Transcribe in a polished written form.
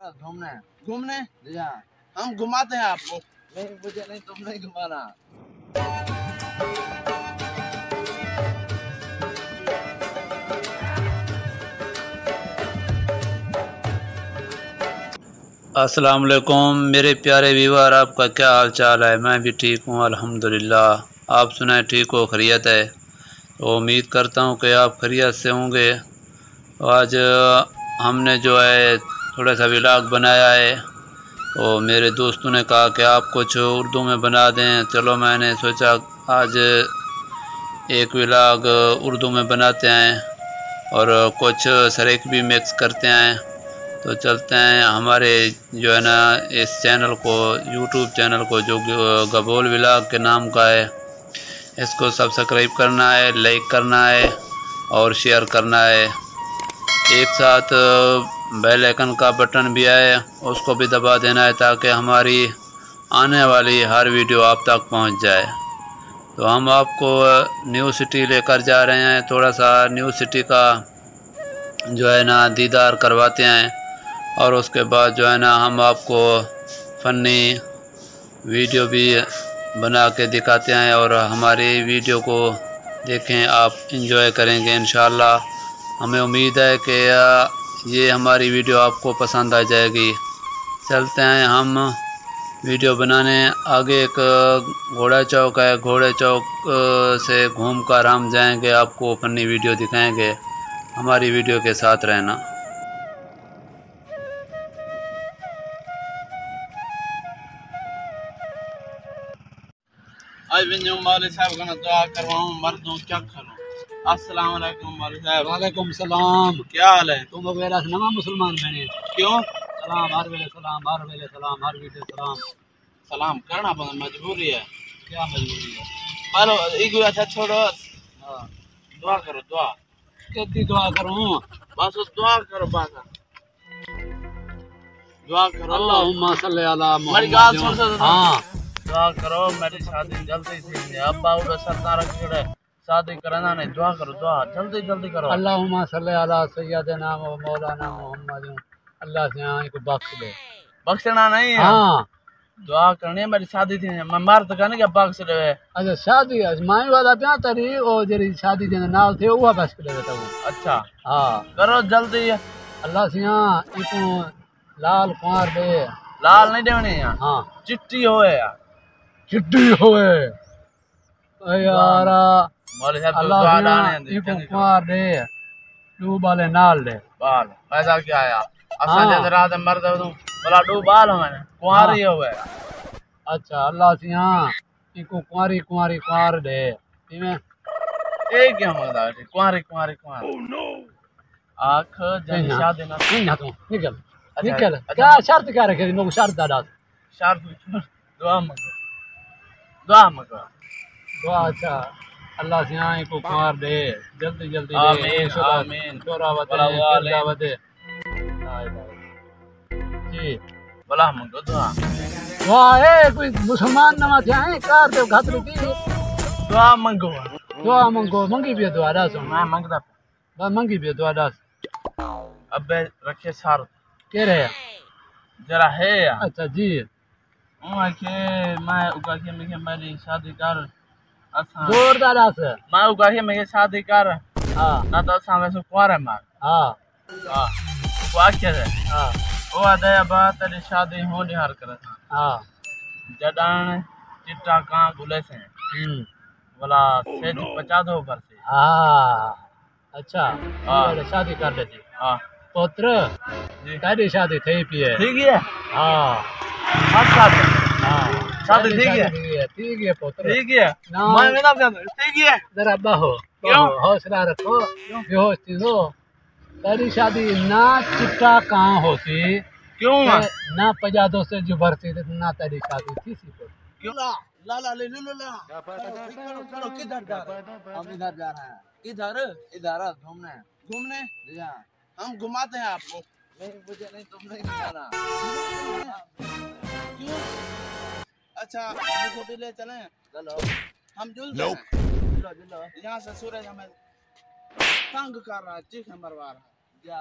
इधर घूमने घूमने? जी हाँ। हम घुमाते हैं आपको। नहीं मुझे नहीं, तुम नहीं घुमाना। अस्सलाम वालेकुम मेरे प्यारे व्यूअर, आपका क्या हाल चाल है। मैं भी ठीक हूँ अल्हम्दुलिल्लाह। आप सुनाए ठीक हो, खैरियत है? तो उम्मीद करता हूँ कि आप खैरियत से होंगे। आज हमने जो है थोड़ा सा व्लॉग बनाया है, तो मेरे दोस्तों ने कहा कि आप कुछ उर्दू में बना दें। चलो मैंने सोचा आज एक व्लॉग उर्दू में बनाते हैं और कुछ सरेक भी मिक्स करते हैं। तो चलते हैं हमारे जो है ना इस चैनल को, यूट्यूब चैनल को जो गबोल व्लॉग के नाम का है, इसको सब्सक्राइब करना है, लाइक करना है और शेयर करना है। एक साथ बेल आइकन का बटन भी है, उसको भी दबा देना है ताकि हमारी आने वाली हर वीडियो आप तक पहुंच जाए। तो हम आपको न्यू सिटी लेकर जा रहे हैं, थोड़ा सा न्यू सिटी का जो है ना दीदार करवाते हैं और उसके बाद जो है ना हम आपको फ़नी वीडियो भी बना के दिखाते हैं और हमारी वीडियो को देखें, आप इंजॉय करेंगे इंशाल्लाह। हमें उम्मीद है कि ये हमारी वीडियो आपको पसंद आ जाएगी। चलते हैं हम वीडियो बनाने। आगे एक घोड़ा चौक है, घोड़े चौक से घूमकर हम जाएंगे, आपको फ़नी वीडियो दिखाएंगे। हमारी वीडियो के साथ रहना। आज भी मौलवी साहब का दुआ करवाऊं, मर्दों क्या करूं। अस्सलाम वालेकुम मौलवी साहब। वालेकुम सलाम। क्या हाल है? तुम वगैरह से नमा मुसलमान बने। क्यों? सलाम हर वेले सलाम, हर वेले सलाम, हर वीडियो सलाम। सलाम करना मजबूरी है। क्या मजबूरी है? चलो एक अच्छा छोड़ो, हाँ। दुआ करो। दुआ कितनी दुआ करूं? बस दुआ करो, बस दुआ करो। अल्लाहुम्मा सल्ली अला मेरी गाल सुन मुहम्मद। हाँ। दुआ करो मेरी शादी जल्दी थी। अब्बा उधर सरदार रखे शादी कराना नहीं। दुआ करो, दुआ जल्दी जल्दी करो। अल्लाहुम्मा सल्ली अला सय्यदना व मौलाना मुहम्मद। अल्लाह से यहाँ को बख्श दे। बख्शना नहीं है। हाँ। दुआ करनी है, मेरी शादी थी। मैं मार तो कहने क्या बख्श दे। अच्छा शादी माई वाला प्या तरी ओ जेरी शादी जे नाल थे वो बख्श दे बेटा वो। अच्छा हाँ करो जल्दी। अल्लाह से यहाँ इको लाल कुंवर दे। लाल नहीं देवनी है, हाँ चिट्टी होए यार, चिट्टी होए यार। मौलवी साहब तो अल्लाह दुआ से डाने यहाँ दे इको कुंवर दे, डू बाले नाल दे। बाल पैदा क्या आया असा हाँ। जद रात मर दो तुम बोला डू बाल हो मैंने कुंवारी होए। अच्छा अल्लाह से यहाँ इको कुंवारी कुंवारी कुंवर दे। इमे ए क्या मंगदा है कुंवारी कुंवारी कुंवारी। आँख जन शादी ना नहीं ना तू निकल अच्छा, निकल। अच्छा। क्या शर्त क्या रखे मेरे को शर्त दादा शार्प दुआ मंगो, दुआ मंगो। दुआ। अच्छा अल्लाह से यहाँ को कुंवर दे जल्दी जल्दी दे। आमीन आमीन छोरा वदे जी बोला मंगो दुआ। वाह ए कोई मुसलमान नमा थे हैं कार दे खातिर की दुआ मंगो। दुआ मंगो मंगी भी दुआ दास। मैं मंगदा बस मंगी भी दुआ दास। अबे रखे सार के रहे जरा है यार। अच्छा जी के मैं उगा के मैं मेरी शादी कर असा जोरदार दास। मैं उगा के मैं शादी कर हां ना तो असा वैसे कुआर है मार। हां हां वो क्या है? हां वो आदे बात तेरी शादी हो निहार करे था। हां जडान चिट्टा का गुले से बोला सेज 50 हो पर से। हां अच्छा हाँ। शादी कर लेती। हां पुत्र जी तेरी शादी थी पी है। ठीक है। हां अच्छा हां शादी ठीक है पुत्र ठीक है। ना मैं मेरा ठीक है। जरा बहो क्यों? हौसला रखो बेहोश थी हो। तेरी शादी ना चिट्टा कहाँ होती क्यों ना पजादों से जो भरती ना तेरी शादी थी सी को। क्यों ला ला ले लो ला करो किधर जा रहे? हम इधर जा रहे हैं। इधर इधर घूमने घूमने? जी हाँ। हम घुमाते हैं आपको। नहीं मुझे नहीं, तुम नहीं घुमाना। क्यों? अच्छा मुझे भी ले चलें? चलो हम जुलते हैं। चलो चलो यहाँ से सूरज हमें तंग कर रहा है, चीख मरवा रहा है। जा